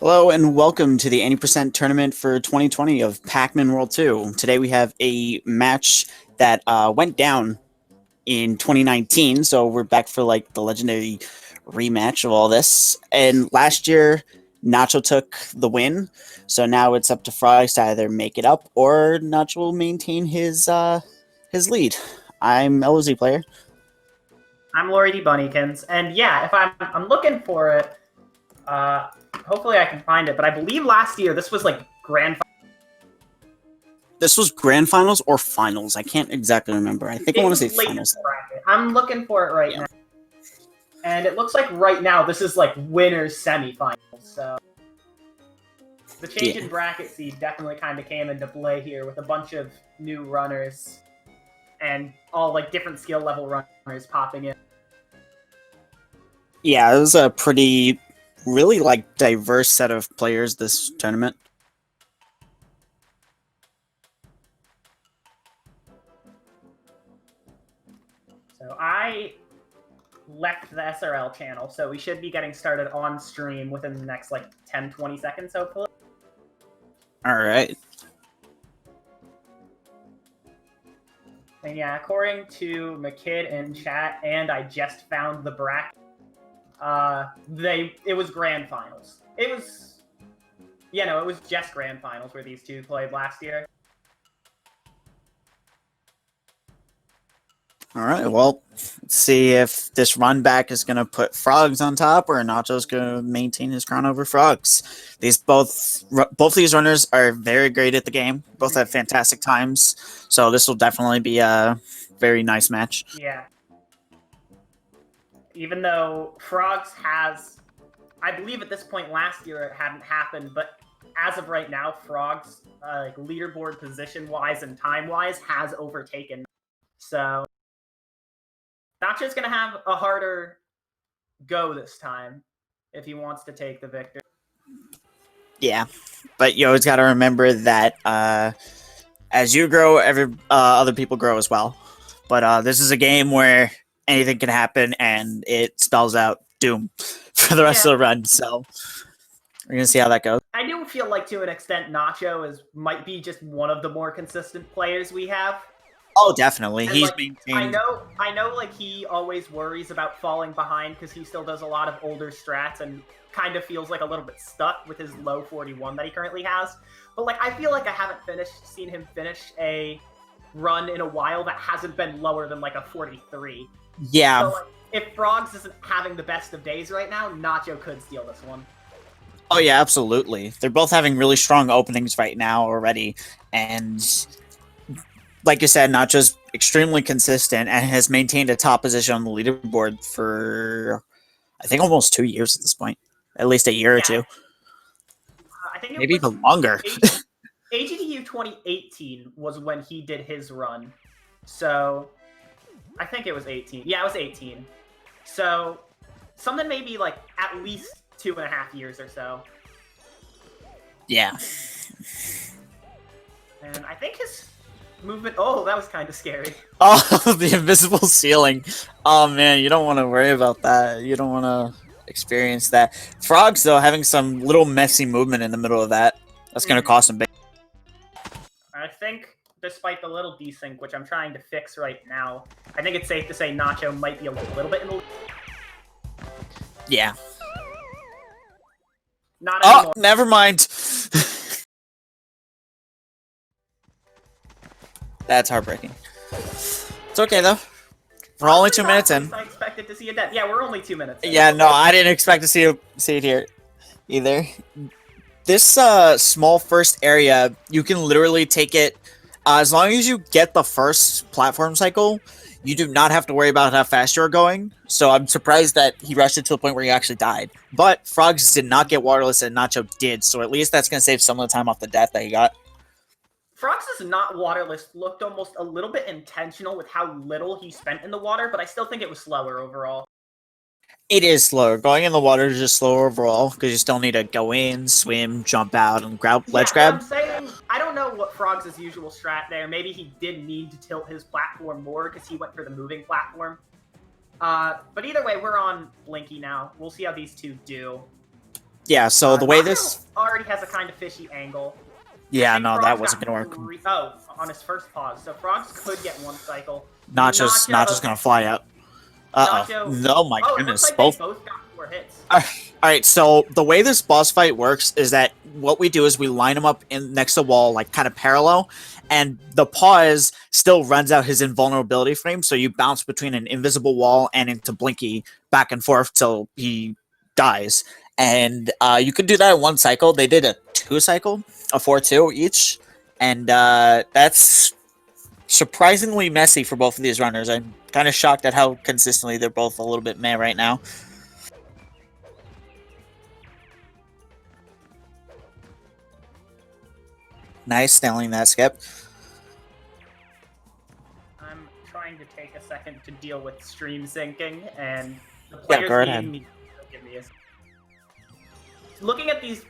Hello and welcome to the 80% tournament for 2020 of Pac-Man World 2. Today we have a match that went down in 2019, so we're back for like the legendary rematch of all this. And last year, Nacho took the win, so now it's up to Frogs to either make it up or Nacho will maintain his lead. I'm LOZ player. I'm Lori D. Bunnykins, and yeah, if I'm looking for it, hopefully I can find it. But I believe last year this was like grand. This was grand finals or finals. I can't exactly remember. I think I want to say finals. I'm looking for it right now, and it looks like right now this is like winners semifinals. So the change in bracket seed definitely kind of came into play here with a bunch of new runners and all like different skill level runners popping in. Yeah, it was a pretty, really like diverse set of players this tournament. So I left the SRL channel, so we should be getting started on stream within the next like 10-20 seconds, hopefully. All right. And yeah, according to McKid in chat, and I just found the bracket. It was grand finals. It was just grand finals where these two played last year. All right, well, let's see if this run back is going to put Frogs on top or Nacho's going to maintain his crown over Frogs. Both these runners are very great at the game. Both have fantastic times, so this will definitely be a very nice match. Yeah. Even though Frogs has, I believe at this point last year it hadn't happened, but as of right now, Frogs, like leaderboard position-wise and time-wise, has overtaken. So Nacho's going to have a harder go this time if he wants to take the victory. Yeah, but you always got to remember that as you grow, other people grow as well. But this is a game where anything can happen, and it spells out doom for the rest of the run. So we're gonna see how that goes. I do feel like, to an extent, Nacho might be just one of the more consistent players we have. Oh, definitely. And, he's like, maintained. I know, like he always worries about falling behind because he still does a lot of older strats and kind of feels like a little bit stuck with his low 41 that he currently has. But like, I feel like I haven't seen him finish a run in a while that hasn't been lower than like a 43. Yeah. So like, if Frogs isn't having the best of days right now, Nacho could steal this one. Oh yeah, absolutely. They're both having really strong openings right now already, and like you said, Nacho's extremely consistent and has maintained a top position on the leaderboard for, I think, almost 2 years at this point. At least a year or two. I think maybe even longer. AGDQ 2018 was when he did his run. So I think it was 18. Yeah, it was 18. So something maybe like at least 2.5 years or so. Yeah. And I think his movement... Oh, that was kind of scary. Oh, the invisible ceiling. Oh, man, you don't want to worry about that. You don't want to experience that. Frogs, though, having some little messy movement in the middle of that. That's going to cost him big. I think, despite the little desync, which I'm trying to fix right now, I think it's safe to say Nacho might be a little bit in the... Yeah. Not anymore. Oh, never mind. That's heartbreaking. It's okay, though. We're only 2 minutes in. I expected to see a death. Yeah, we're only 2 minutes in. Yeah, no, I didn't expect to see it here either. This small first area, you can literally take it as long as you get the first platform cycle. You do not have to worry about how fast you're going. So I'm surprised that he rushed it to the point where he actually died. But Frogs did not get waterless and Nacho did. So at least that's going to save some of the time off the death that he got. Frogs is not waterless looked almost a little bit intentional with how little he spent in the water, but I still think it was slower overall. It is slower. Going in the water is just slower overall because you still need to go in, swim, jump out, and ledge grab. I'm saying, I don't know what Frogs' usual strat there. Maybe he did need to tilt his platform more because he went for the moving platform. But either way, we're on Blinky now. We'll see how these two do. Yeah, so the way Nacho this... already has a kind of fishy angle. Yeah, I think no, Frogs that wasn't got going to work. Oh, on his first pause. So Frogs could get one cycle. Nacho's going to fly out. Uh-oh. Nacho. No, my Oh, it looks goodness. like they Both... both got 4 hits. Alright, so the way this boss fight works is that what we do is we line him up in next to the wall, like kind of parallel, and the pause still runs out his invulnerability frame, so you bounce between an invisible wall and into Blinky back and forth till he dies. And you could do that in 1 cycle. They did a 2 cycle, a 4-2 each, and that's surprisingly messy for both of these runners. I'm kind of shocked at how consistently they're both a little bit meh right now. Nice nailing that skip. I'm trying to take a second to deal with stream syncing, and the Yeah, players go right needing me to give me a... Looking at these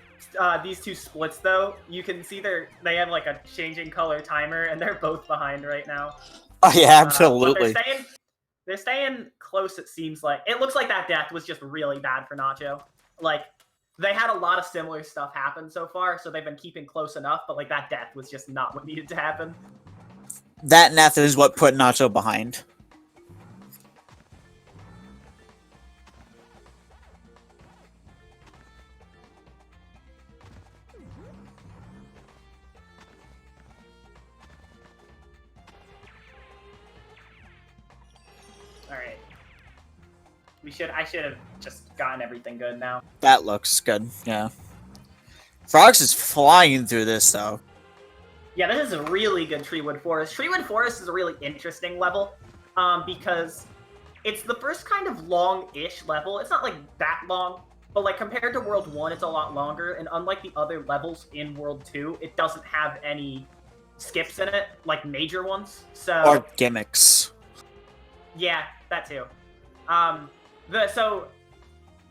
2 splits, though, you can see they have like a changing color timer, and they're both behind right now. Oh yeah, absolutely. But they're staying close. It seems like it looks like that death was just really bad for Nacho. Like, they had a lot of similar stuff happen so far, so they've been keeping close enough, but like that death was just not what needed to happen. That death is what put Nacho behind. Alright. I should have just gotten everything good now. That looks good, yeah. Frogs is flying through this, though. Yeah, this is a really good Treewood Forest. Treewood Forest is a really interesting level, because it's the first kind of long-ish level. It's not, like, that long, but, like, compared to World 1, it's a lot longer, and unlike the other levels in World 2, it doesn't have any skips in it, like major ones, so... Or gimmicks. Yeah, that too. So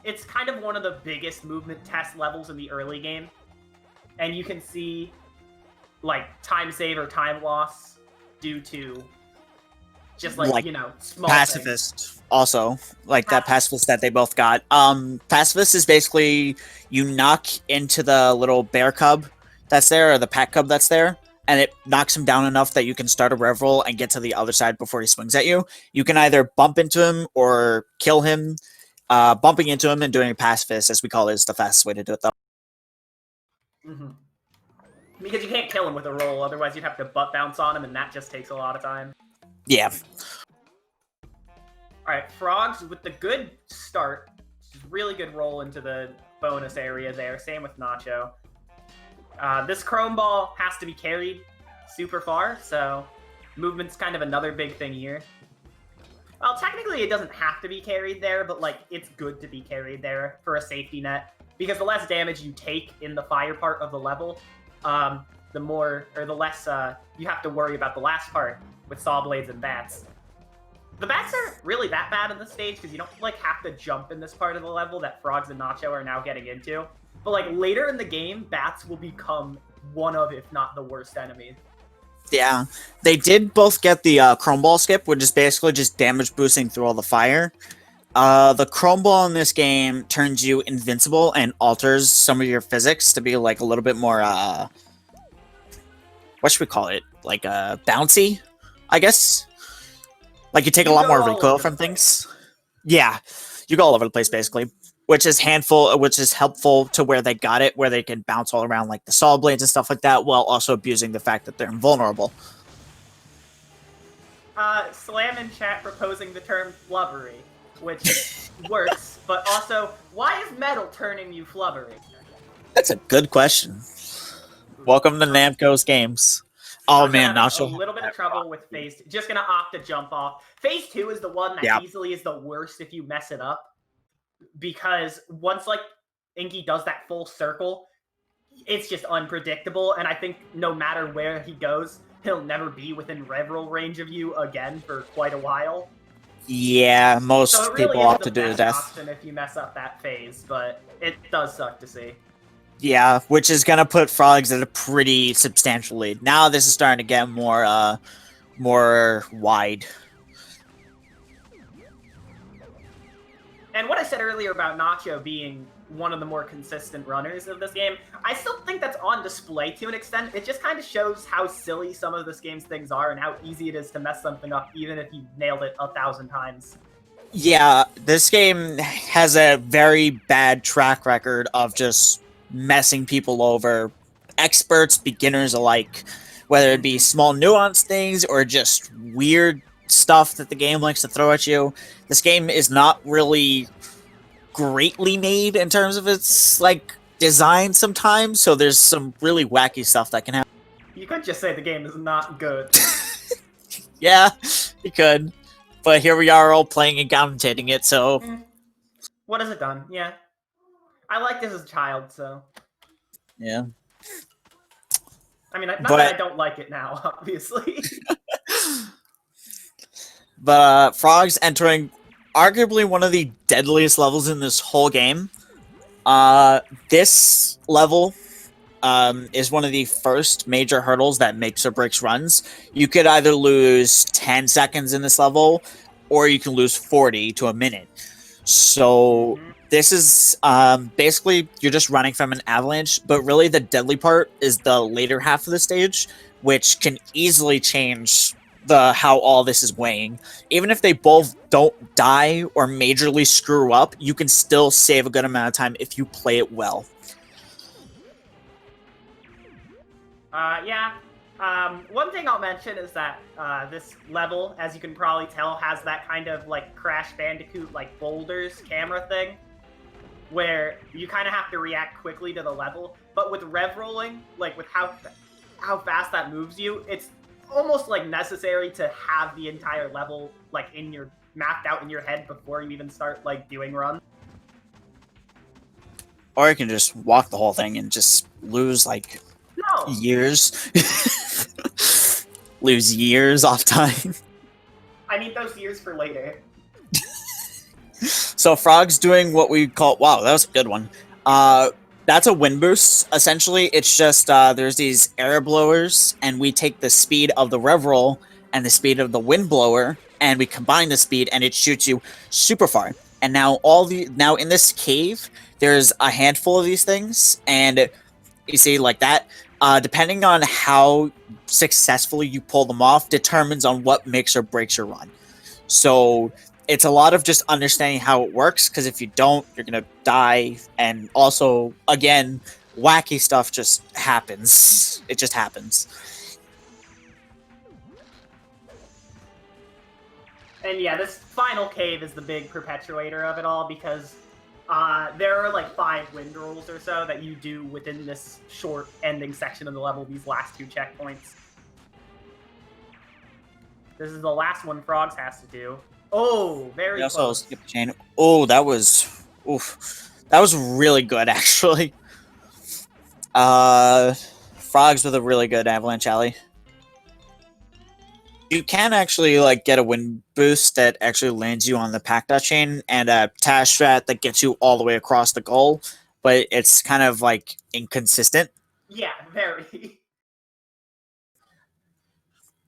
it's kind of one of the biggest movement test levels in the early game, and you can see like time save or time loss due to just like you know, small pacifist things. Also, like that pacifist that they both got. Pacifist is basically you knock into the little bear cub that's there, or the pack cub that's there, and it knocks him down enough that you can start a rev roll and get to the other side before he swings at you. You can either bump into him or kill him. Bumping into him and doing a pacifist, as we call it, is the fastest way to do it, though. Mm-hmm. Because you can't kill him with a roll, otherwise you'd have to butt bounce on him, and that just takes a lot of time. Yeah. Alright, Frogs with the good start. Really good roll into the bonus area there. Same with Nacho. This Chrome Ball has to be carried super far, so movement's kind of another big thing here. Well, technically it doesn't have to be carried there, but like it's good to be carried there for a safety net, because the less damage you take in the fire part of the level, the less you have to worry about the last part with saw blades and bats. The bats aren't really that bad in this stage because you don't like have to jump in this part of the level that Frogs and Nacho are now getting into. But like later in the game, bats will become one of, if not the worst enemies. Yeah, they did both get the Chrome Ball skip, which is basically just damage boosting through all the fire. The Chrome Ball in this game turns you invincible and alters some of your physics to be like a little bit more, what should we call it? Like, bouncy, I guess? Like you take a lot more recoil from things. Yeah, you go all over the place, basically. Which is helpful to where they got it, where they can bounce all around like the saw blades and stuff like that, while also abusing the fact that they're invulnerable. Slam in chat proposing the term flubbery, which works, but also, why is metal turning you flubbery? That's a good question. Welcome to Namco's games. Oh man, Nacho a little bit of trouble with phase. Just gonna opt to jump off. Phase 2 is the one that easily is the worst if you mess it up. Because once like Inky does that full circle, it's just unpredictable, and I think no matter where he goes, he'll never be within rev-roll range of you again for quite a while. Yeah, most so it really people opt to do the death option if you mess up that phase, but it does suck to see. Yeah, which is gonna put Frogs at a pretty substantial lead. Now this is starting to get more wide. And what I said earlier about Nacho being one of the more consistent runners of this game. I still think that's on display to an extent. It just kind of shows how silly some of this game's things are and how easy it is to mess something up, even if you nailed it 1,000 times. Yeah, this game has a very bad track record of just messing people over, experts, beginners alike, whether it be small nuanced things or just weird stuff that the game likes to throw at you. This game is not really greatly made in terms of its like design sometimes, so there's some really wacky stuff that can happen. You could just say the game is not good. Yeah, you could. But here we are all playing and commentating it, so... What has it done? Yeah. I liked this as a child, so... Yeah. I mean, not that I don't like it now, obviously. But Frogs entering arguably one of the deadliest levels in this whole game. This level is one of the first major hurdles that makes or breaks runs. You could either lose 10 seconds in this level, or you can lose 40 to a minute. So this is basically you're just running from an avalanche, but really the deadly part is the later half of the stage, which can easily change how all this is weighing. Even if they both don't die or majorly screw up, you can still save a good amount of time if you play it well. Yeah. One thing I'll mention is that this level, as you can probably tell, has that kind of like Crash Bandicoot like boulders camera thing, where you kind of have to react quickly to the level. But with rev rolling, like with how fast that moves you, it's almost like necessary to have the entire level like mapped out in your head before you even start like doing runs. Or you can just walk the whole thing and just lose like years. Lose years off time. I need those years for later. So Frog's doing what we call... Wow, that was a good one. That's a wind boost. Essentially, it's just there's these air blowers, and we take the speed of the rev roll and the speed of the wind blower, and we combine the speed, and it shoots you super far. And now now in this cave, there's a handful of these things, and you see like that. Depending on how successfully you pull them off determines on what makes or breaks your run. So it's a lot of just understanding how it works, because if you don't, you're going to die. And also, again, wacky stuff just happens. It just happens. And yeah, this final cave is the big perpetuator of it all, because there are like 5 wind rolls or so that you do within this short ending section of the level, these last 2 checkpoints. This is the last one Frogs has to do. Oh, very close. Also skip the chain. Oh, that was... Oof. That was really good, actually. Frogs with a really good avalanche alley. You can actually like get a wind boost that actually lands you on the Pac-Man chain, and a Tash strat that gets you all the way across the goal, but it's kind of like inconsistent. Yeah, very.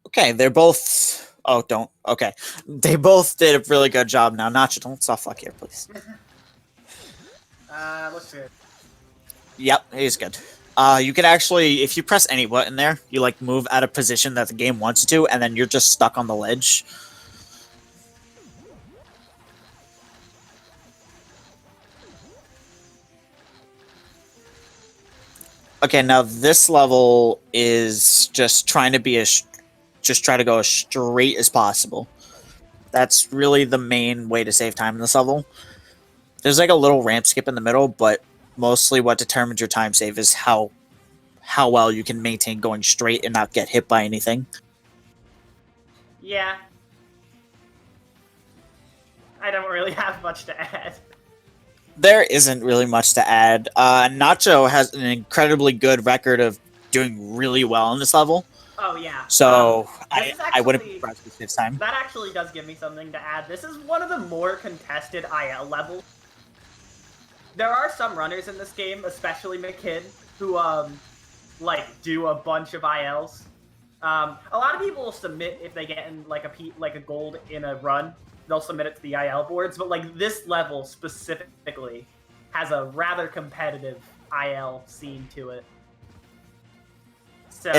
Okay, they're both... Oh, don't. Okay. They both did a really good job now. Nacho, don't soft fuck here, please. Looks good. Yep, he's good. You can actually, if you press any button there, you like move out of position that the game wants you to, and then you're just stuck on the ledge. Okay, now this level is just trying to be just try to go as straight as possible. That's really the main way to save time in this level. There's like a little ramp skip in the middle, but mostly what determines your time save is how well you can maintain going straight and not get hit by anything. Yeah. I don't really have much to add. There isn't really much to add. Nacho has an incredibly good record of doing really well in this level. Oh, yeah. So I wouldn't be surprised if this time. That actually does give me something to add. This is one of the more contested IL levels. There are some runners in this game, especially McKinn, who like do a bunch of ILs. A lot of people will submit if they get in like a gold in a run. They'll submit it to the IL boards, but like this level specifically has a rather competitive IL scene to it. So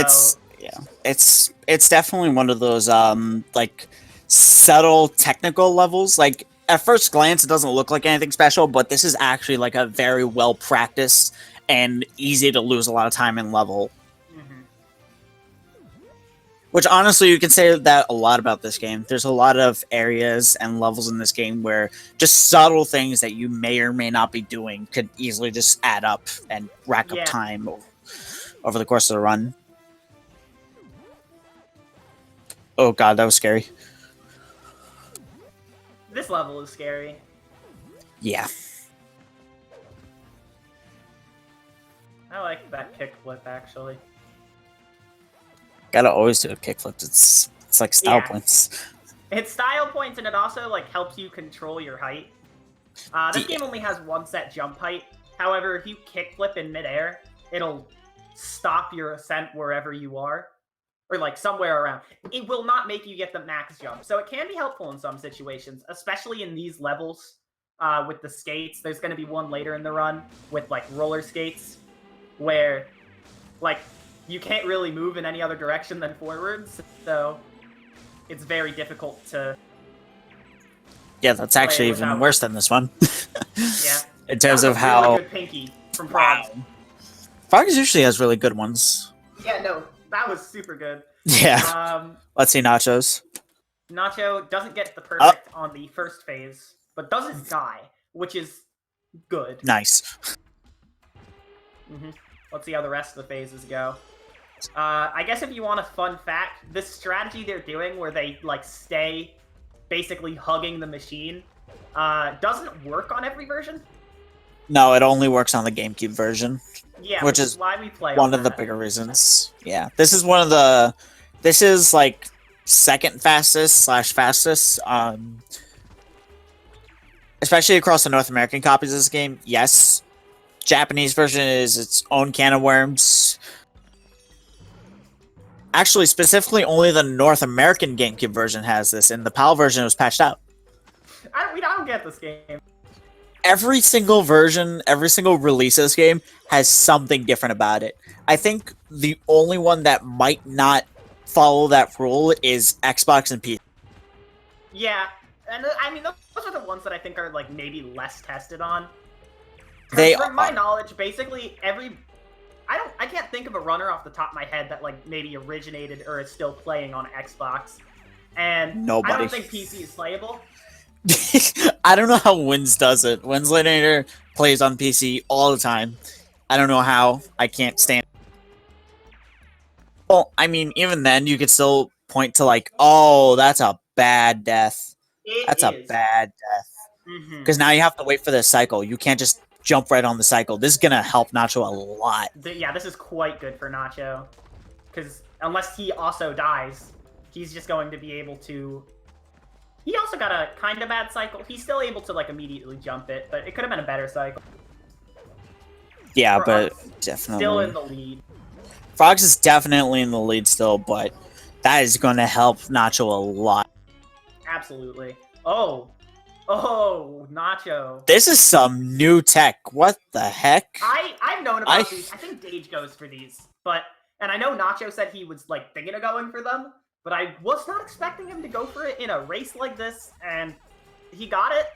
it's definitely one of those like subtle technical levels. Like at first glance, it doesn't look like anything special, but this is actually like a very well practiced and easy to lose a lot of time in level. Which honestly, you can say that a lot about this game. There's a lot of areas and levels in this game where just subtle things that you may or may not be doing could easily just add up and rack up time over the course of the run. Oh god, that was scary. This level is scary. Yeah. I like that kickflip, actually. Gotta always do a kickflip. It's like style points. It's style points, and it also like helps you control your height. This game only has one set jump height. However, if you kickflip in midair, it'll stop your ascent wherever you are, or like somewhere around. It will not make you get the max jump, so it can be helpful in some situations, especially in these levels with the skates. There's going to be one later in the run with like roller skates, where like you can't really move in any other direction than forwards, so it's very difficult to... Yeah, that's actually even worse than this one. Yeah. In terms of how... Really good pinky from Frogs. Frogs usually has really good ones. Yeah, no, that was super good. Yeah. Let's see Nachos. Nacho doesn't get the perfect on the first phase, but doesn't die, which is good. Nice. Let's see how the rest of the phases go. I guess if you want a fun fact, this strategy they're doing where they like stay basically hugging the machine doesn't work on every version. No, it only works on the GameCube version. Yeah, which is why we play one of the bigger reasons. Yeah, this is one of the... This is like second fastest / fastest. Especially across the North American copies of this game. Yes, Japanese version is its own can of worms. Actually, specifically, only the North American GameCube version has this, and the PAL version was patched out. I don't get this game. Every single version, every single release of this game has something different about it. I think the only one that might not follow that rule is Xbox and PC. Yeah, and I mean, those are the ones that I think are like maybe less tested on. From my knowledge, basically I can't think of a runner off the top of my head that like maybe originated or is still playing on Xbox, and nobody. I don't think PC is playable. I don't know how Wins does it. Winslater plays on PC all the time. I don't know how. I can't stand. Well, I mean, even then, you could still point to like, oh, that's a bad death. That's a bad death. Because now you have to wait for the cycle. You can't just jump right on the cycle. This is gonna help Nacho a lot. Yeah, this is quite good for Nacho, because unless he also dies, he's just going to be able to... He also got a kind of bad cycle. He's still able to like immediately jump it, but it could have been a better cycle. Yeah, but definitely still in the lead. Frogs is definitely in the lead still, but that is going to help Nacho a lot. Absolutely. Oh, Nacho. This is some new tech. What the heck? I've known about these. I think Dage goes for these, and I know Nacho said he was like thinking of going for them, but I was not expecting him to go for it in a race like this, and he got it.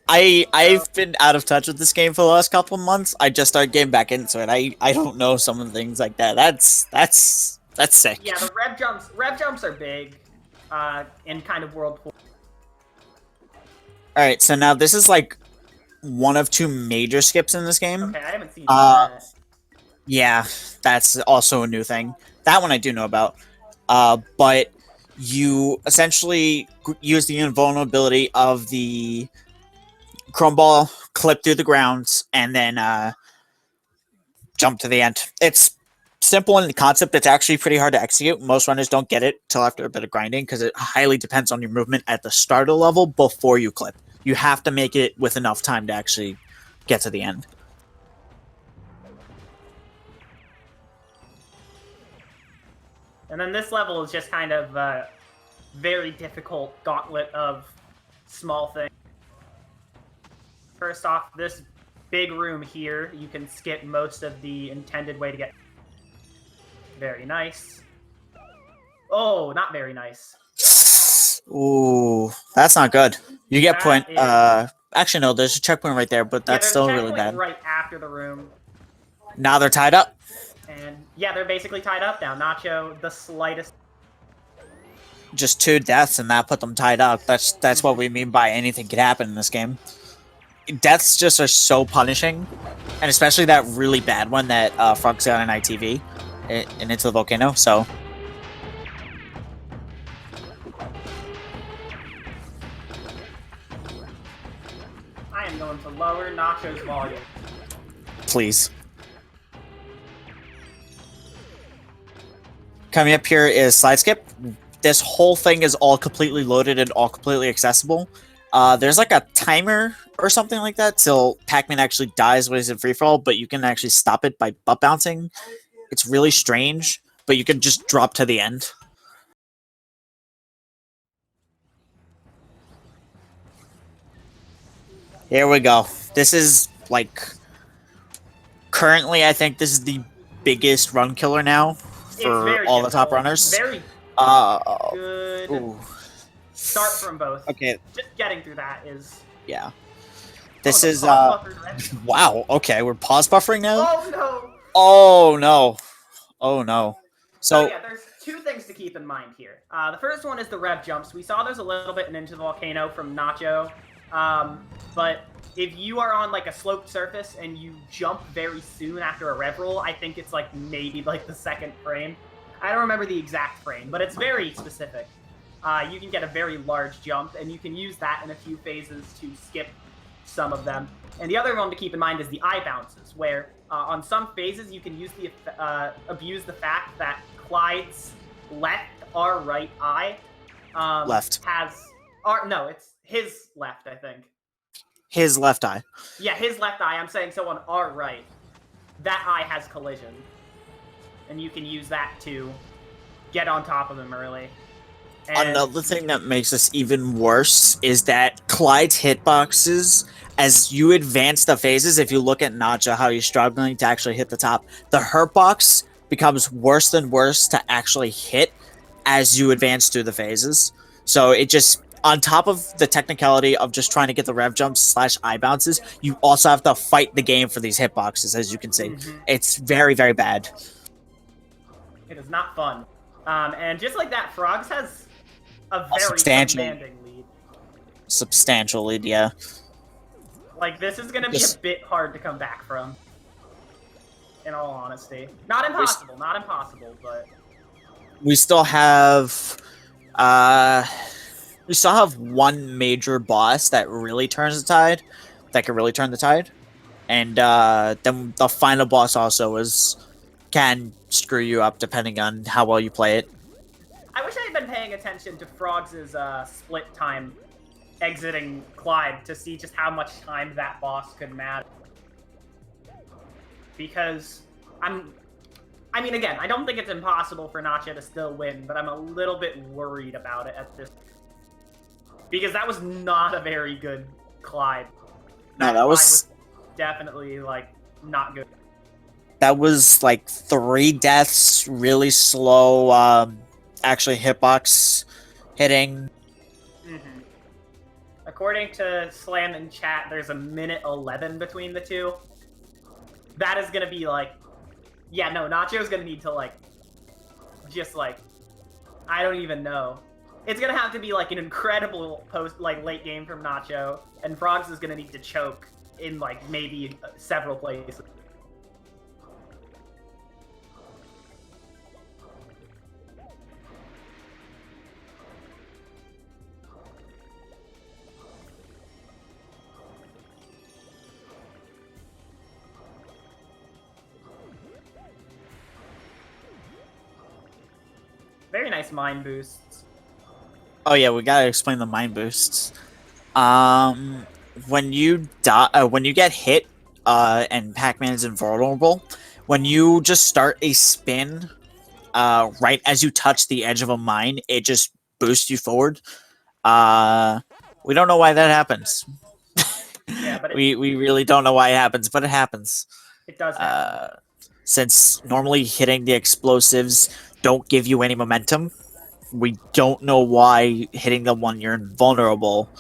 I've been out of touch with this game for the last couple of months. I just started getting back into it. I don't know some of the things like that. That's sick. Yeah, the rev jumps are big, in kind of World 4. All right, so now this is like one of two major skips in this game. Okay, I haven't seen that. Yeah, that's also a new thing. That one I do know about. But you essentially use the invulnerability of the chrome ball, clip through the ground, and then jump to the end. It's simple in the concept. It's actually pretty hard to execute. Most runners don't get it till after a bit of grinding because it highly depends on your movement at the starter level before you clip. You have to make it with enough time to actually get to the end. And then this level is just kind of a very difficult gauntlet of small things. First off, this big room here. You can skip most of the intended way to get. Very nice. Oh, not very nice. Ooh, that's not good. You get That point. is- Actually, no, there's a checkpoint right there, but Yeah, that's there's still a really checkpoint bad. right after the room. Now they're tied up. And yeah, they're basically tied up now. Nacho, the slightest. Just 2 deaths, and that put them tied up. That's what we mean by anything could happen in this game. Deaths just are so punishing, and especially that really bad one that Frogs got on ITV and into the volcano. So I am going to lower Nacho's volume. please. Coming up here is Slide Skip. This whole thing is all completely loaded and all completely accessible. There's like a timer or something like that till Pac-Man actually dies when he's in free fall, but you can actually stop it by butt bouncing. It's really strange, but you can just drop to the end. Here we go. This is like currently, I think this is the biggest run killer now for all the top runners. Very good ooh. start from both. Okay. Just getting through that is. Yeah. This is buffered. wow. Okay, we're pause buffering now. Oh no. Oh no. Oh no. So yeah, there's 2 things to keep in mind here. The first one is the rev jumps. We saw those a little bit in Into the Volcano from Nacho, but if you are on like a sloped surface and you jump very soon after a rev roll, I think it's like maybe like the 2nd frame. I don't remember the exact frame, but it's very specific. You can get a very large jump, and you can use that in a few phases to skip some of them. And the other one to keep in mind is the eye bounces, where on some phases you can use the abuse the fact that Clyde's left or right eye left has or no, it's his left, I think. His left eye. Yeah, his left eye. I'm saying so on our right. That eye has collision. And you can use that to get on top of him early. And another thing that makes this even worse is that Clyde's hitboxes, as you advance the phases, if you look at Nacho, how he's struggling to actually hit the top, the hurt box becomes worse than worse to actually hit as you advance through the phases. So it just, on top of the technicality of just trying to get the rev jumps / eye bounces, you also have to fight the game for these hitboxes, as you can see. It's very, very bad. It is not fun. And just like that, Frogs has a very commanding lead. Substantial lead, yeah. Like, this is going to be a bit hard to come back from. In all honesty. Not impossible, but... We still have... we still have one major boss that really turns the tide. That can really turn the tide. And then the final boss also can screw you up depending on how well you play it. I wish I had been paying attention to Frogs' split time exiting Clyde to see just how much time that boss could matter. Because I mean, again, I don't think it's impossible for Nacho to still win, but I'm a little bit worried about it at this. Because that was not a very good Clyde. That was definitely, like, not good. That was, like, 3 deaths, really slow, actually hitbox hitting. According to Slam in chat, there's a minute 11 between the two. That is gonna be, like... Yeah, no, Nacho's gonna need to, like... Just, like... I don't even know. It's gonna have to be, like, an incredible late game from Nacho, and Frogs is gonna need to choke in, like, maybe several places. Very nice mind boosts. Oh yeah, we gotta explain the mind boosts. When you die, when you get hit, and Pac-Man is invulnerable, when you just start a spin, right as you touch the edge of a mine, it just boosts you forward. We don't know why that happens. Yeah, but we really don't know why it happens, but it happens. it does happen. Since normally hitting the explosives don't give you any momentum, we don't know why hitting them when you're invulnerable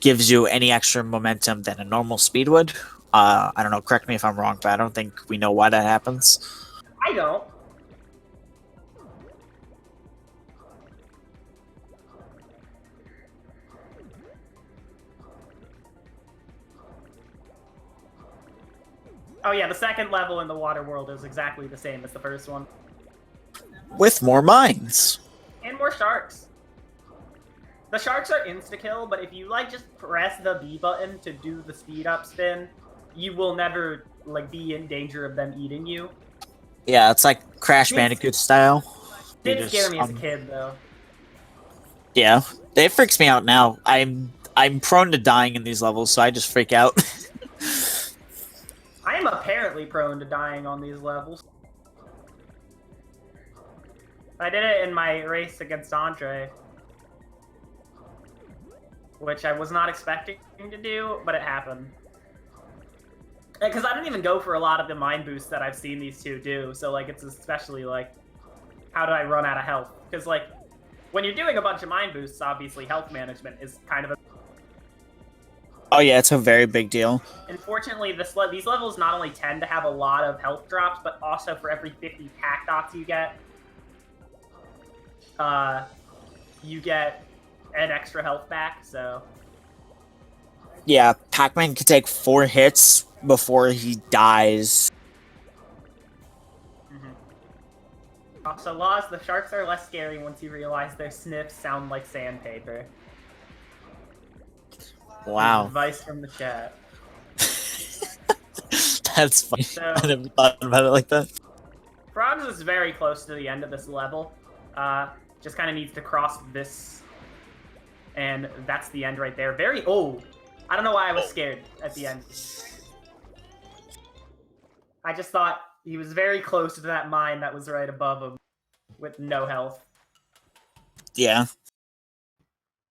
gives you any extra momentum than a normal speed would. I don't know, correct me if I'm wrong, but I don't think we know why that happens. I don't. Oh yeah, the second level in the water world is exactly the same as the first one. With more mines. And more sharks. The sharks are insta-kill, but if you like just press the B button to do the speed up spin, you will never like be in danger of them eating you. Yeah, it's like Crash Bandicoot style. Did scare me as a kid though. Yeah, it freaks me out now. I'm prone to dying in these levels, so I just freak out. I am apparently prone to dying on these levels. I did it in my race against Andre, which I was not expecting to do, but it happened. Because I didn't even go for a lot of the mind boosts that I've seen these two do, so like it's especially like, how do I run out of health? Because like, when you're doing a bunch of mind boosts, obviously health management is kind of a... Oh yeah, it's a very big deal. Unfortunately, these levels not only tend to have a lot of health drops, but also for every 50 pack dots you get an extra health back, so... Yeah, Pac-Man can take 4 hits before he dies. Also, Laws, the sharks are less scary once you realize their sniffs sound like sandpaper. Wow. Advice from the chat. That's funny. So, I never thought about it like that. Frogs is very close to the end of this level. Just kind of needs to cross this, and that's the end right there. Very... Oh! I don't know why I was scared at the end. I just thought he was very close to that mine that was right above him with no health. Yeah.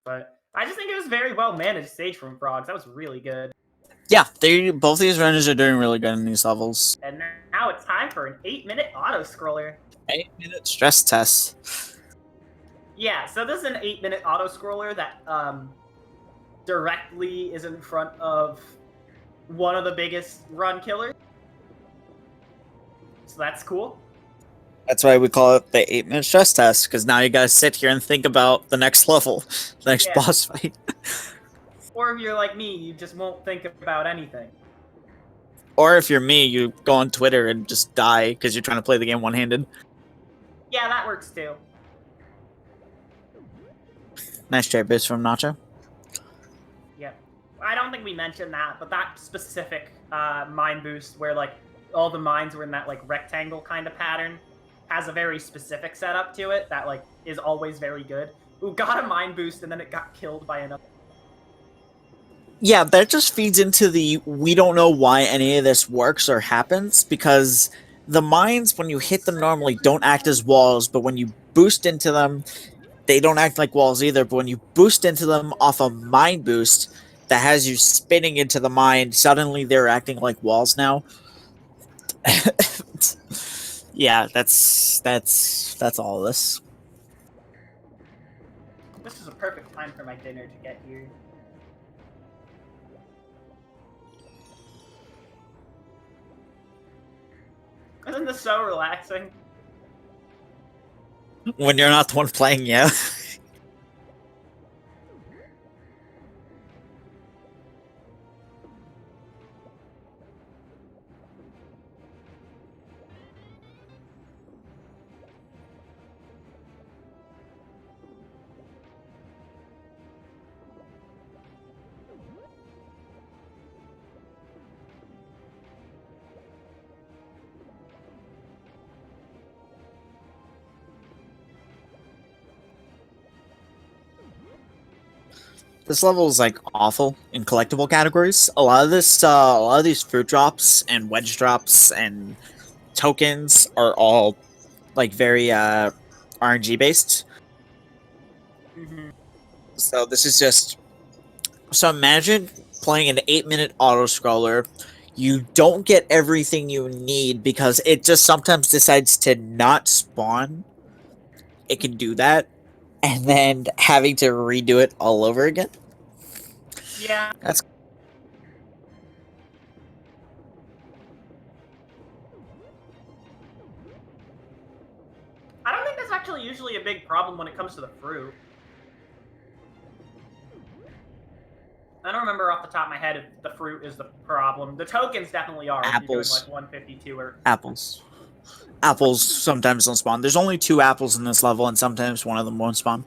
But I just think it was very well managed stage from Frogs. That was really good. Yeah, both these runners are doing really good in these levels. And now it's time for an 8-minute auto-scroller. 8-minute stress test. Yeah, so this is an 8-minute auto-scroller that directly is in front of one of the biggest run killers. So that's cool. That's why we call it the 8-minute stress test, because now you gotta sit here and think about the next level, the next boss fight. Or if you're like me, you just won't think about anything. Or if you're me, you go on Twitter and just die because you're trying to play the game one-handed. Yeah, that works too. Nice trade boost from Nacho. Yeah. I don't think we mentioned that, but that specific mine boost where like all the mines were in that like rectangle kind of pattern has a very specific setup to it that like is always very good. Who got a mine boost and then it got killed by another. Yeah, that just feeds into the we don't know why any of this works or happens, because the mines, when you hit them normally, don't act as walls, but when you boost into them, they don't act like walls either. But when you boost into them off a mine boost that has you spinning into the mine, suddenly they're acting like walls now. Yeah, that's all this. This is a perfect time for my dinner to get here. Isn't this so relaxing? When you're not the one playing, yeah. This level is like awful in collectible categories. A lot of these fruit drops and wedge drops and tokens are all like very RNG based. So this is just... So imagine playing an 8-minute auto-scroller. You don't get everything you need because it just sometimes decides to not spawn. It can do that. And then having to redo it all over again. Yeah. That's I don't think that's actually usually a big problem when it comes to the fruit. I don't remember off the top of my head if the fruit is the problem. The tokens definitely are. Apples. If you're doing like 152 or... apples. Apples sometimes don't spawn. There's only 2 apples in this level, and sometimes one of them won't spawn.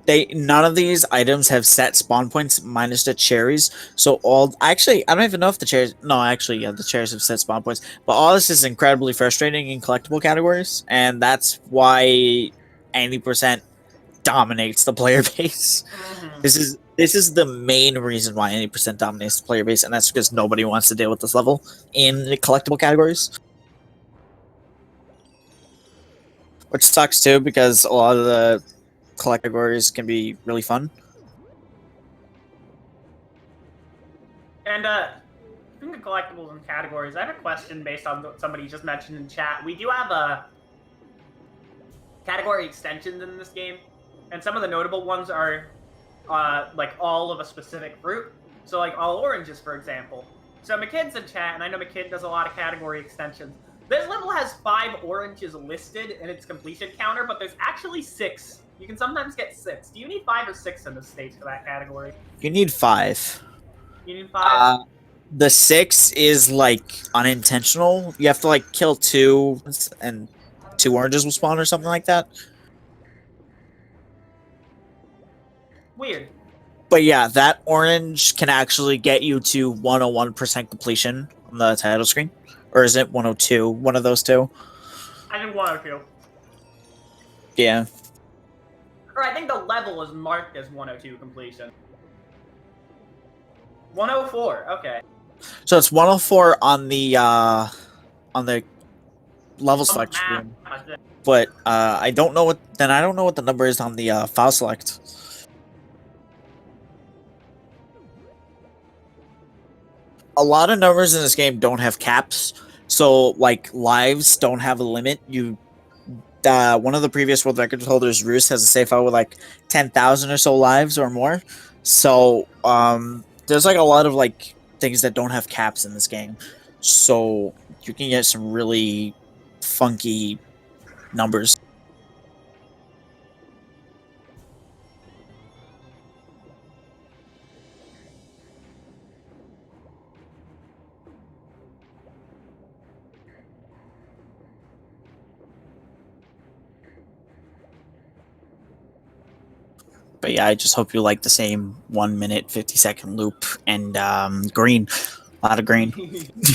None of these items have set spawn points minus the cherries. So actually, I don't even know if the cherries. No, actually, yeah, the cherries have set spawn points. But all this is incredibly frustrating in collectible categories, and that's why 80% dominates the player base. Mm-hmm. This is the main reason why 80% dominates the player base, and that's because nobody wants to deal with this level in the collectible categories. Which sucks too, because a lot of the categories can be really fun. And speaking of collectibles and categories, I have a question based on what somebody just mentioned in chat. We do have a category extensions in this game, and some of the notable ones are like all of a specific fruit. So like all oranges, for example. So McKid's in chat, and I know McKid does a lot of category extensions. This level has 5 oranges listed in its completion counter, but there's actually 6. You can sometimes get 6. Do you need 5 or 6 in this stage for that category? You need 5. You need 5? The 6 is like unintentional. You have to like kill 2 and 2 oranges will spawn or something like that. Weird. But yeah, that orange can actually get you to 101% completion on the title screen. Or is it 102? One of those two? I think 102. Yeah. Or I think the level is marked as 102 completion. 104, okay. So it's 104 on the level select screen. But I don't know what the number is on the file select. A lot of numbers in this game don't have caps, so like lives don't have a limit. One of the previous world record holders, Roos, has a save file with like 10,000 or so lives or more. So there's like a lot of like things that don't have caps in this game, so you can get some really funky numbers. But yeah, I just hope you like the same 1 minute 50-second loop and green. A lot of green.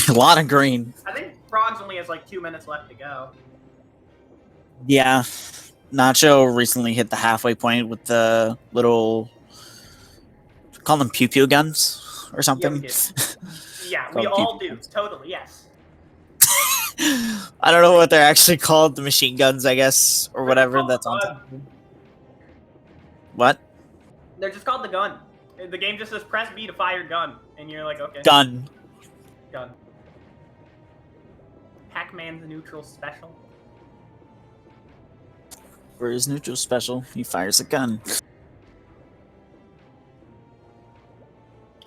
A lot of green. I think Frogs only has like 2 minutes left to go. Yeah. Nacho recently hit the halfway point with the little... Call them pew-pew guns or something? Yeah, we all do. Totally, yes. I don't know what they're actually called. The machine guns, I guess, or whatever. That's on. What? They're just called the gun. The game just says press B to fire gun, and you're like, okay. Gun. Gun. Pac-Man's neutral special. For his neutral special, he fires a gun.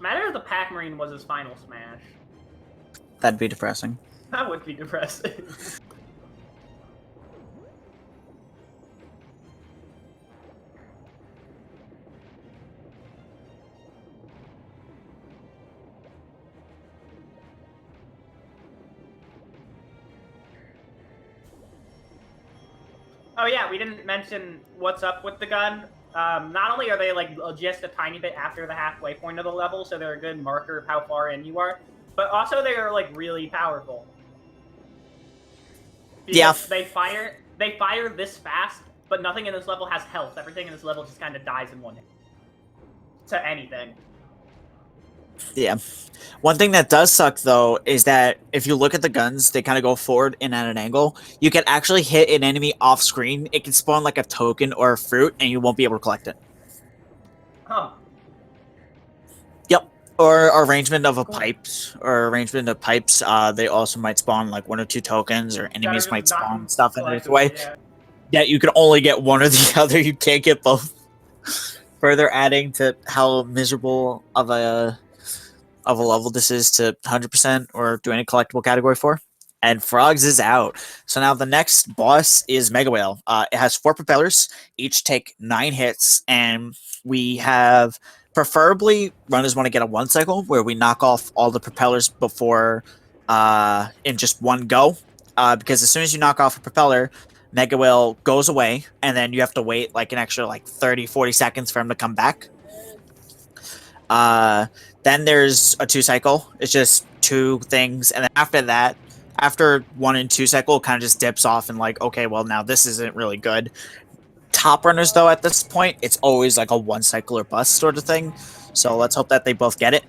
Matter if the Pac-Marine was his final smash. That'd be depressing. That would be depressing. Oh yeah, we didn't mention what's up with the gun. Not only are they like just a tiny bit after the halfway point of the level, so they're a good marker of how far in you are, but also they are like really powerful. Yeah. They fire this fast, but nothing in this level has health. Everything in this level just kind of dies in one hit. To anything. Yeah. One thing that does suck, though, is that if you look at the guns, they kind of go forward and at an angle. You can actually hit an enemy off screen. It can spawn like a token or a fruit, and you won't be able to collect it. Huh. Or arrangement of a pipes, or arrangement of pipes. They also might spawn like 1 or 2 tokens, or That are enemies just might not spawn stuff in its collectively, way. yeah. That you can only get one or the other. You can't get both. Further adding to how miserable of a level this is to 100% or do any collectible category for. And Frogs is out. So now the next boss is Mega Whale. It has 4 propellers, each take 9 hits, and we have preferably runners want to get a 1 cycle where we knock off all the propellers before in just one go. Because as soon as you knock off a propeller, Mega Whale goes away, and then you have to wait like an extra like 30-40 seconds for him to come back. Then there's a 2 cycle. It's just 2 things, and then after that, after 1 and 2 cycle, it kind of just dips off and like, okay, well now this isn't really good. Top runners though, at this point, it's always like a 1 cycle or bust sort of thing. So let's hope that they both get it.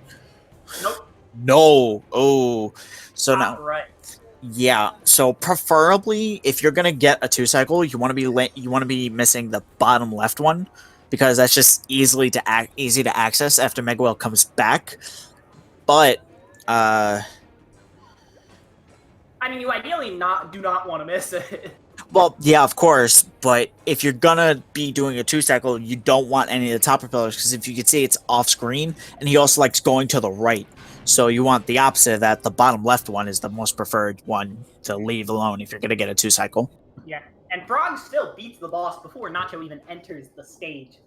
Nope. No. Oh. So Top now, right. yeah. So preferably, if you're gonna get a 2 cycle, you want to be missing the bottom left one, because that's just easy to access after Mega Whale comes back. But I mean, you ideally do not want to miss it. well, yeah, of course. But if you're gonna be doing a 2 cycle, you don't want any of the top propellers, because if you can see, it's off screen, and he also likes going to the right. So you want the opposite of that. The bottom left one is the most preferred one to leave alone if you're gonna get a 2 cycle. Yeah, and Frog still beats the boss before Nacho even enters the stage.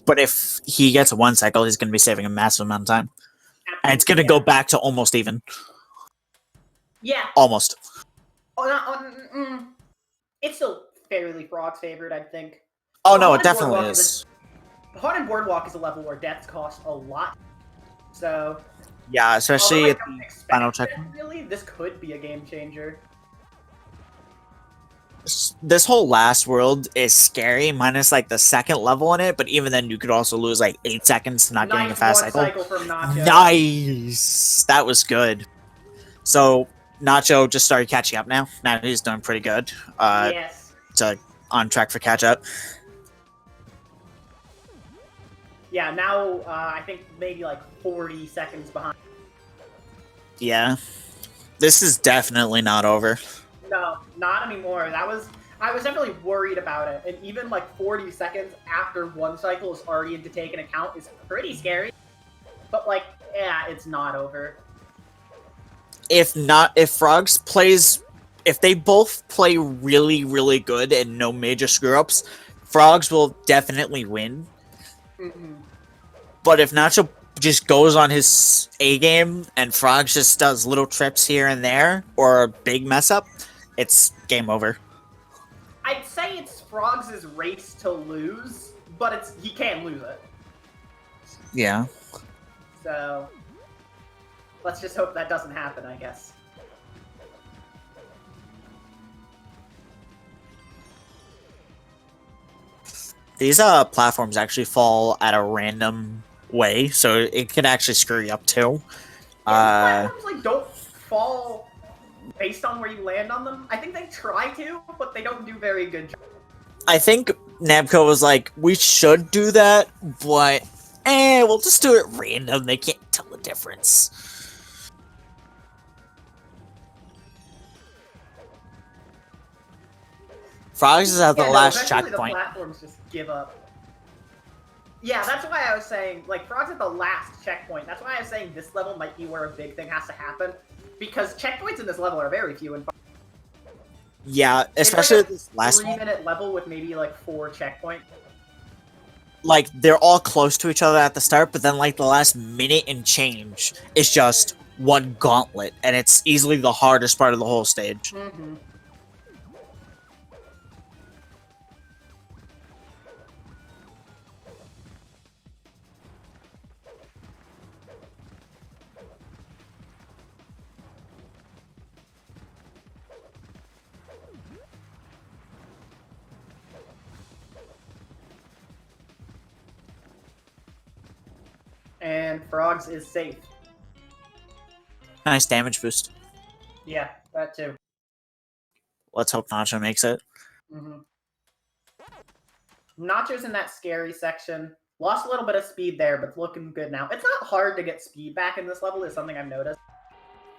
But if he gets a 1 cycle, he's gonna be saving a massive amount of time, and it's gonna go back to almost even. Yeah. Almost. It's still fairly Frog's favorite, I think. Oh no, it definitely is. Haunted Boardwalk is a level where deaths cost a lot. So Yeah, especially at the final check. checkpoint. Really, this could be a game changer. This whole last world is scary, minus like the second level in it. But even then, you could also lose like 8 seconds to not getting a fast cycle. From Nacho. Nice, that was good. So Nacho just started catching up now. Now he's doing pretty good. Yes. On track for catch up. Yeah, now I think maybe like 40 seconds behind. Yeah, this is definitely not over. No, not anymore. I was definitely worried about it, and even like 40 seconds after 1 cycle is already to take an account is pretty scary. But like, yeah, it's not over. If they both play really, really good and no major screw ups, Frogs will definitely win. Mm-hmm. But if Nacho just goes on his A game and Frogs just does little trips here and there or a big mess up, it's game over. I'd say it's Frogs' race to lose, but he can't lose it. Yeah. So let's just hope that doesn't happen, I guess. These platforms actually fall at a random way, so it can actually screw you up too. Yeah, platforms like don't fall based on where you land on them. I think they try to, but they don't do very good job. I think Namco was like, we should do that, but we'll just do it random. They can't tell the difference. Frogs is at the last checkpoint. The platforms just give up. Yeah, that's why I was saying, like, Frog's at the last checkpoint. That's why I was saying this level might be where a big thing has to happen. Because checkpoints in this level are very few and far. Yeah, especially like this last 3-minute level with maybe, like, 4 checkpoints. Like, they're all close to each other at the start, but then, like, the last minute and change is just one gauntlet, and it's easily the hardest part of the whole stage. Mm-hmm. And Frogs is safe. Nice damage boost. Yeah, that too. Let's hope Nacho makes it. Mm-hmm. Nacho's in that scary section. Lost a little bit of speed there, but looking good now. It's not hard to get speed back in this level, is something I've noticed.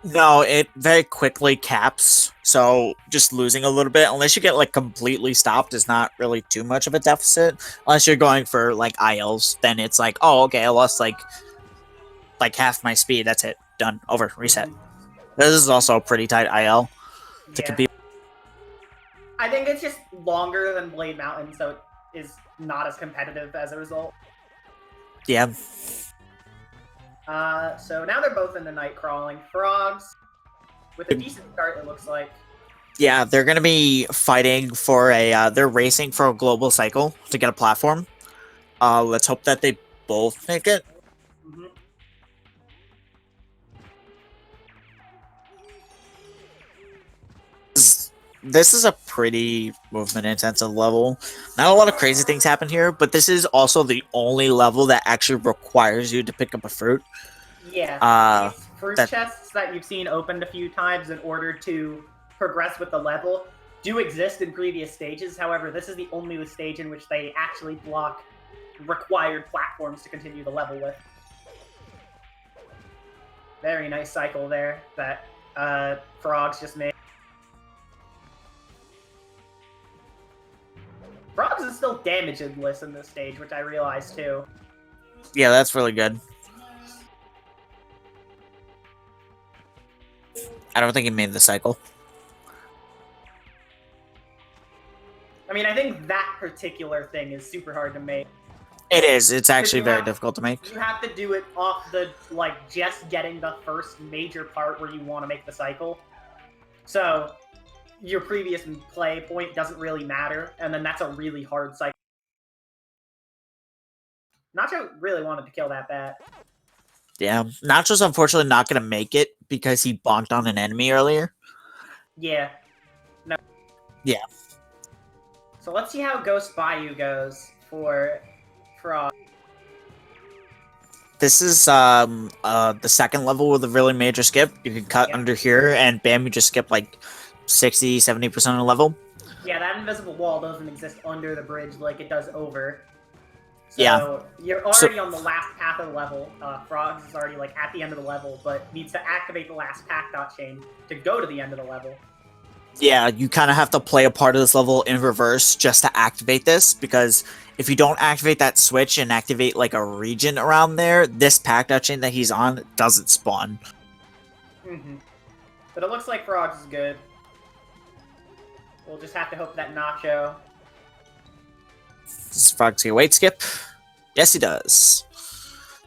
No, it very quickly caps. So just losing a little bit, unless you get like completely stopped, is not really too much of a deficit. Unless you're going for like ILs, then it's like, oh, okay, I lost like half my speed. That's it, done, over, reset. This is also a pretty tight IL to compete. I think it's just longer than Blade Mountain, so it is not as competitive as a result. Yeah. So now they're both in the night crawling. Frogs, with a decent start, it looks like. Yeah, they're gonna be fighting for a. They're racing for a global cycle to get a platform. Let's hope that they both make it. Mm-hmm. This is a pretty movement-intensive level. Not a lot of crazy things happen here, but this is also the only level that actually requires you to pick up a fruit. Yeah, these fruit chests that you've seen opened a few times in order to progress with the level do exist in previous stages. However, this is the only stage in which they actually block required platforms to continue the level with. Very nice cycle there that Frogs just made. Frogs is still damageless in this stage, which I realized too. Yeah, that's really good. I don't think he made the cycle. I mean, I think that particular thing is super hard to make. It is. It's actually very difficult to make. You have to do it off the, like, just getting the first major part where you want to make the cycle. So, your previous play point doesn't really matter, and then that's a really hard cycle. Nacho really wanted to kill that bat. Yeah, Nacho's unfortunately not going to make it because he bonked on an enemy earlier. Yeah. No. Yeah. So let's see how Ghost Bayou goes for Frog. This is the second level with a really major skip. You can cut under here, and bam, you just skip like 60-70% of the level. Yeah, that invisible wall doesn't exist under the bridge like it does over. So yeah. You're already on the last path of the level. Frogs is already like at the end of the level, but needs to activate the last pack dot chain to go to the end of the level. Yeah, you kind of have to play a part of this level in reverse just to activate this, because if you don't activate that switch and activate like a region around there, this pack dot chain that he's on doesn't spawn. Mm-hmm. But it looks like Frogs is good. We'll just have to hope that Nacho... Does Frogs get a weight skip? Yes, he does.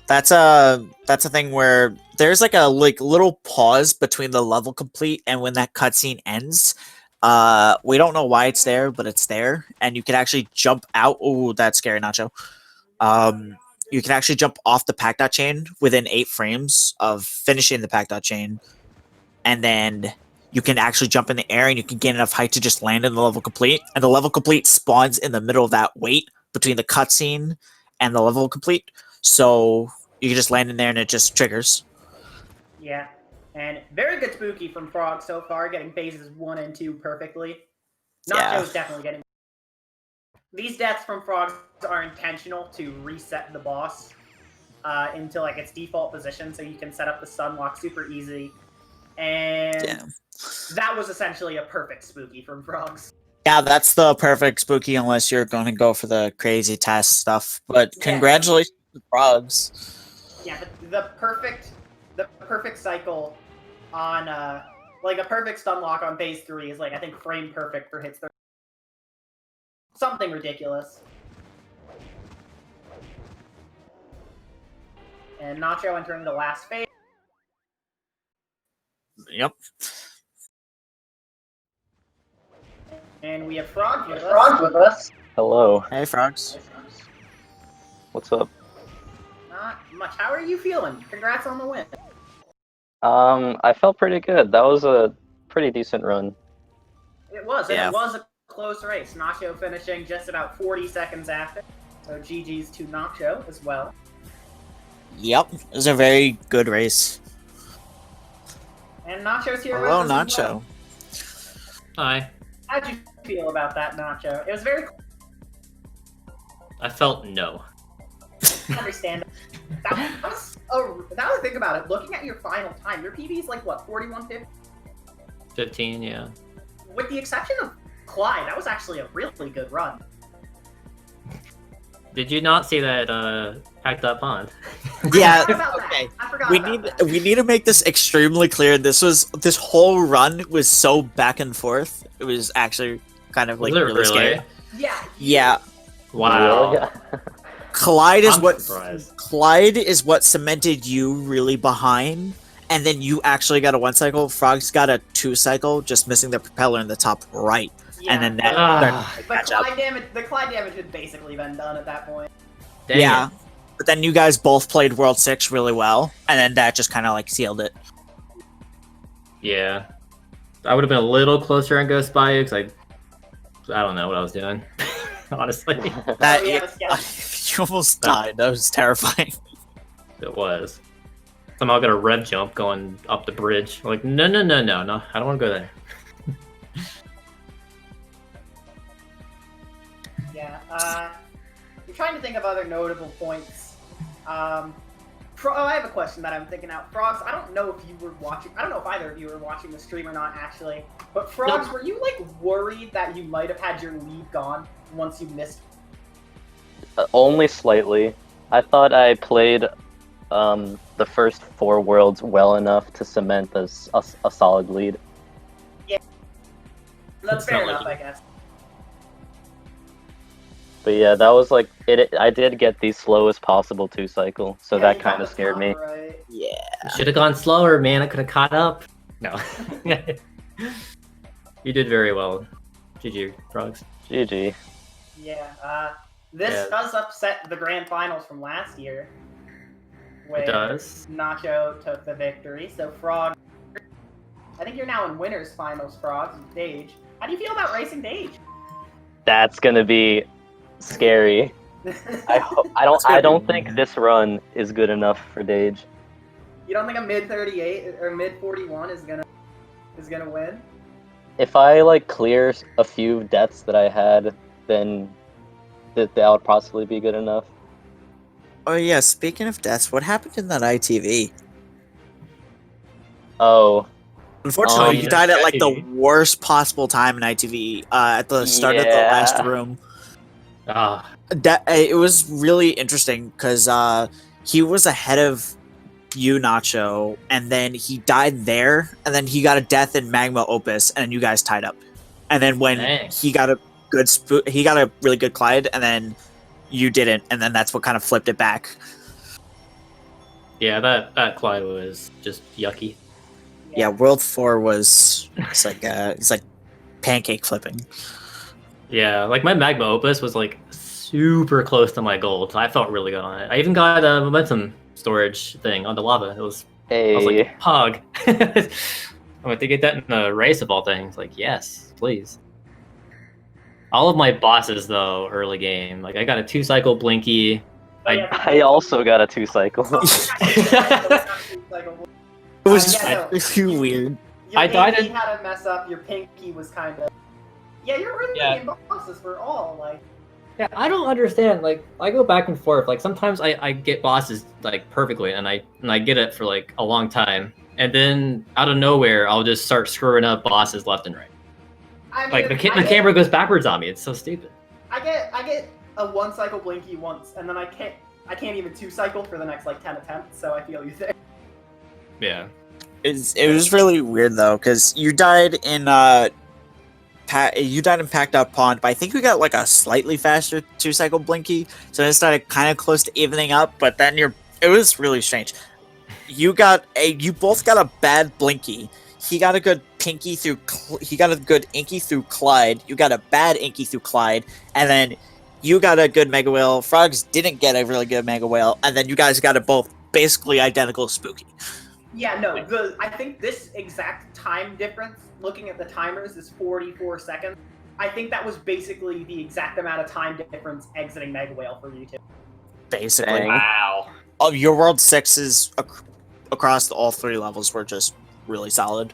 That's a thing where there's like a little pause between the level complete and when that cutscene ends. We don't know why it's there, but it's there, and you can actually jump out. Oh, that's scary, Nacho. You can actually jump off the pack dot chain within 8 frames of finishing the pack dot chain, and then you can actually jump in the air and you can gain enough height to just land in the level complete. And the level complete spawns in the middle of that wait between the cutscene and the level complete. So you can just land in there and it just triggers. Yeah. And very good spooky from Frog so far, getting phases 1 and 2 perfectly. Nacho's definitely getting... These deaths from Frogs are intentional to reset the boss into like its default position, so you can set up the sunlock super easy. And that was essentially a perfect spooky from Frogs. Yeah, that's the perfect spooky unless you're going to go for the crazy test stuff. But congratulations to Frogs. Yeah, the perfect cycle on like a perfect stun lock on phase 3 is like I think frame perfect for hits 30. Something ridiculous. And Nacho entering the last phase. Yep. And we have Frog with us. Hello. Hey, Frogs. What's up? Not much. How are you feeling? Congrats on the win. I felt pretty good. That was a pretty decent run. It was. And it was a close race. Nacho finishing just about 40 seconds after. So GG's to Nacho as well. Yep. It was a very good race. And Nacho's here. Hello, Nacho. Well. Hi. How'd you feel about that, Nacho? It was very... I felt no. understand. That was now to think about it. Looking at your final time, your PB is like what, 41:50? 15, yeah. With the exception of Clyde, that was actually a really good run. Did you not see that packed up pond? Yeah. I forgot about Okay. that. I forgot We about need that. we need to make this extremely clear. This whole run was so back and forth. It was actually kind of like Was it really scary. Yeah. Yeah. Wow. Really? Clyde is I'm surprised. Clyde is what cemented you really behind, and then you actually got a 1 cycle. Frogs got a 2 cycle, just missing the propeller in the top right, Yeah. and then that. Ah, The Clyde damage had basically been done at that point. dang Yeah. it. But then you guys both played World 6 really well, and then that just kind of like sealed it. Yeah. I would have been a little closer on Ghost by you, because I don't know what I was doing. Honestly. That Oh, yeah, the skeleton. you almost died. That was terrifying. It was. Somehow I got a rev jump going up the bridge. Like, no, I don't want to go there. Yeah. I'm trying to think of other notable points. I have a question that I'm thinking out. Frogs, I don't know if you were watching. I don't know if either of you were watching the stream or not, actually. But Frogs, Nope. were you like worried that you might have had your lead gone once you missed? Only slightly. I thought I played the first 4 worlds well enough to cement a solid lead. That's It's fair not enough, like I guess. But yeah, that was like it. I did get the slowest possible 2 cycle, so Yeah, that you got kind of the scared top me. right. Yeah. Should have gone slower, man. I could have caught up. No. You did very well. GG, Frogs. GG. Yeah. This Yeah. does upset the grand finals from last year. Where It does. Nacho took the victory. So Frog, I think you're now in winners finals, Frogs with Dage. How do you feel about racing Dage? That's gonna be scary. I don't think this run is good enough for Dage. You don't think a mid 38 or mid 41 is gonna win? If I like clear a few deaths that I had, then that would possibly be good enough. Oh yeah. Speaking of deaths, what happened in that ITV? Oh, Unfortunately, Um, you died at like the ITV. worst possible time in ITV. At the start of the last Yeah. room. Ah, That it was really interesting because he was ahead of you, Nacho, and then he died there, and then he got a death in Magma Opus, and you guys tied up. And then when Dang. he got a he got a really good Clyde, and then you didn't, and then that's what kind of flipped it back. yeah, that Clyde was just yucky. Yeah, World 4 was it's like pancake flipping. Yeah, like my Magma Opus was like super close to my gold. I felt really good on it. I even got a momentum storage thing on the lava. I was hey, like, pog. I went to get that in a race of all things. Like, yes, please. All of my bosses though, early game. Like I got a 2 cycle Blinky. Oh, yeah, I also got a 2 cycle. It was yeah, just no. really weird. Your I died pinky in- had a mess up. Your pinky was kind of. Yeah, you're really Yeah. in bosses for all like. Yeah, I don't understand. Like, I go back and forth. Like, sometimes I get bosses like perfectly, and I get it for like a long time, and then out of nowhere, I'll just start screwing up bosses left and right. I mean, Like the camera goes backwards on me. It's so stupid. I get a 1 cycle Blinky once, and then I can't even 2 cycle for the next like 10 attempts. So I feel you there. Yeah. It was really weird though, because you died in Packed Up Pond, but I think we got like a slightly faster 2 cycle Blinky, so it started kind of close to evening up. But then it was really strange. You both got a bad Blinky. He got a good Pinky through. He got a good Inky through Clyde. You got a bad Inky through Clyde, and then you got a good Mega Whale. Frogs didn't get a really good Mega Whale, and then you guys got a both basically identical Spooky. Yeah, no. I think this exact time difference, looking at the timers, is 44 seconds. I think that was basically the exact amount of time difference exiting Mega Whale for you two. Basically, Dang. Wow. your World 6s across all 3 levels were just really solid.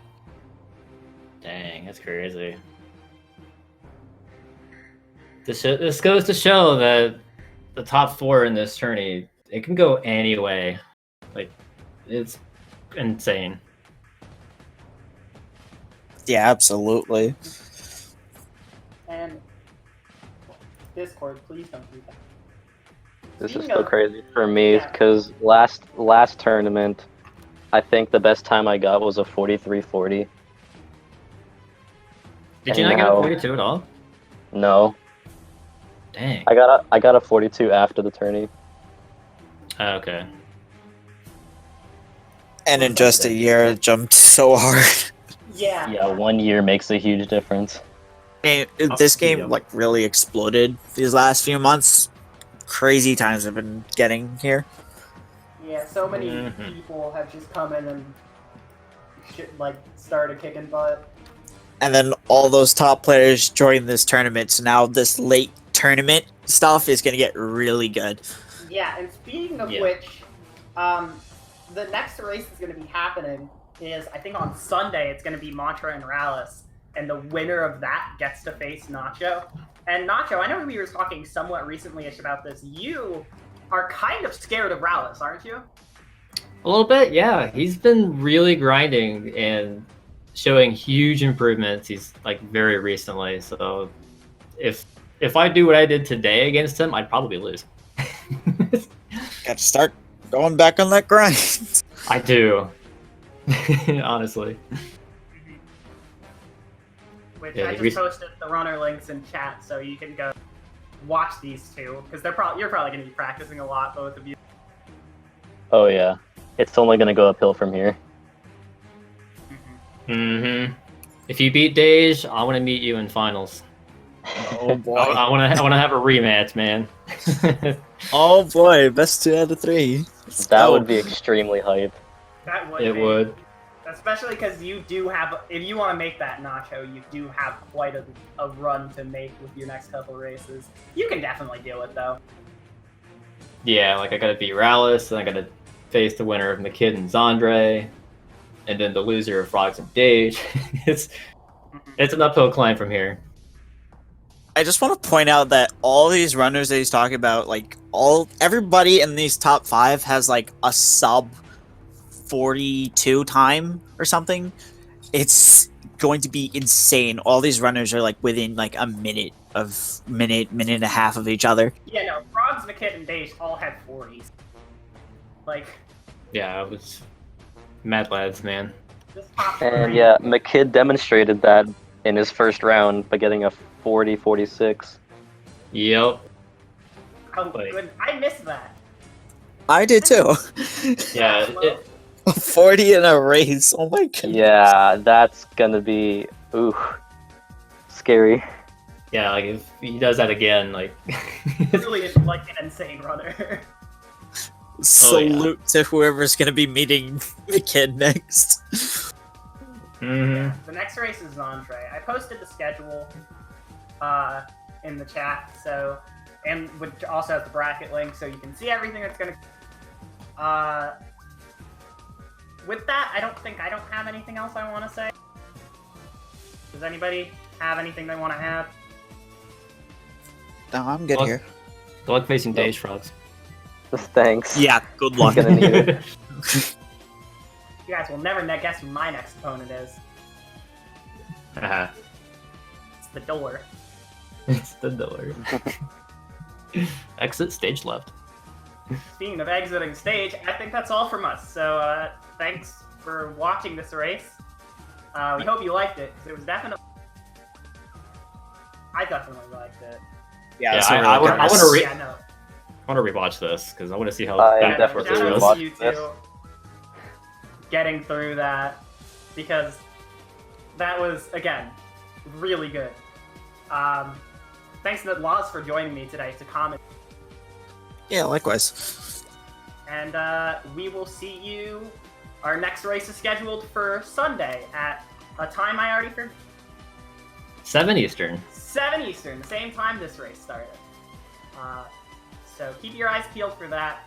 Dang, that's crazy. This goes to show that the top 4 in this tourney it can go any way. Like, it's insane. Yeah, absolutely. And Discord, please don't do that. This is Speaking so of- crazy for me Yeah. because last tournament, I think the best time I got was a 43:40. Did you And not get a now- 42 at all? No, Dang. I got a 42 after the tourney. Okay. And in just a year, it jumped so hard. Yeah. Yeah, 1 year makes a huge difference. And this game Yeah. like really exploded these last few months. Crazy times I've been getting here. Yeah, so many Mhm. people have just come in and started kicking butt. And then all those top players joined this tournament. So now this late tournament stuff is gonna get really good. Yeah, and speaking of Yeah. which, the next race that's going to be happening is, I think on Sunday, it's going to be Mantra and Rallis, and the winner of that gets to face Nacho. And Nacho, I know we were talking somewhat recently-ish about this. You are kind of scared of Rallis, aren't you? A little bit, yeah. He's been really grinding and showing huge improvements. He's like very recently. So if I do what I did today against him, I'd probably lose. Got to start going back on that grind. I do. Honestly. Which Yeah, I he just posted the runner links in chat, so you can go watch these two, because you're probably going to be practicing a lot, both of you. Oh yeah, it's only gonna go uphill from here. Mm-hmm. If you beat Dej, I want to meet you in finals. Oh boy. I want to have a rematch, man. Oh boy, best 2 out of 3. Let's That go. would be extremely hype. That would It be. would. Especially because you do have, if you want to make that Nacho, you do have quite a run to make with your next couple races. You can definitely do it, though. Yeah, like I gotta beat Rallis, and I gotta face the winner of McKid and Zandre, and then the loser of Frogs and Dage. It's an uphill climb from here. I just want to point out that all these runners that he's talking about, like everybody in these top 5 has like a sub 42 time or something. It's going to be insane. All these runners are like within like a minute and a half of each other. Yeah, no, Frogs, McKit, and Dash all had 40s. Like, Yeah, it was mad lads, man. this top And three- yeah, McKid demonstrated that in his first round by getting a 40-46. Yep. Oh, like- good. I missed that. I did too. Yeah, Well, 40 in a race. Oh my god. Yeah, that's gonna be scary. yeah. Like if he does that again, like really is like an insane runner. Salute to whoever's gonna be meeting the kid next. Mhm. The next race is Zandre. I posted the schedule in the chat, so, and which also has the bracket link, so you can see everything that's gonna. With that, I don't have anything else I want to say. Does anybody have anything they want to add? No, I'm good Well, here. Good luck facing Dage Frogs. Thanks. Yeah, good luck. Gonna need it. You guys will never guess who my next opponent is. Haha. It's the door. It's the door. Exit stage left. Speaking of exiting stage, I think that's all from us. So thanks for watching this race. We hope you liked it, because it was definitely. I definitely liked it. Yeah, Yeah, it's a I really would- good I race. wanna re- Yeah, no. I want to rewatch this because I want to see how I back and definitely forth this Shout out goes. watch to you this. two getting through that, because that was, again, really good. Thanks to Laws for joining me today to comment. Yeah, likewise. And we will see you. Our next race is scheduled for Sunday at a time I already forgot. 7 Eastern. 7 Eastern, the same time this race started. So keep your eyes peeled for that.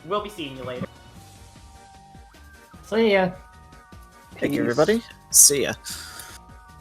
We'll be seeing you later. So yeah. Thank you, Peace. everybody. See ya.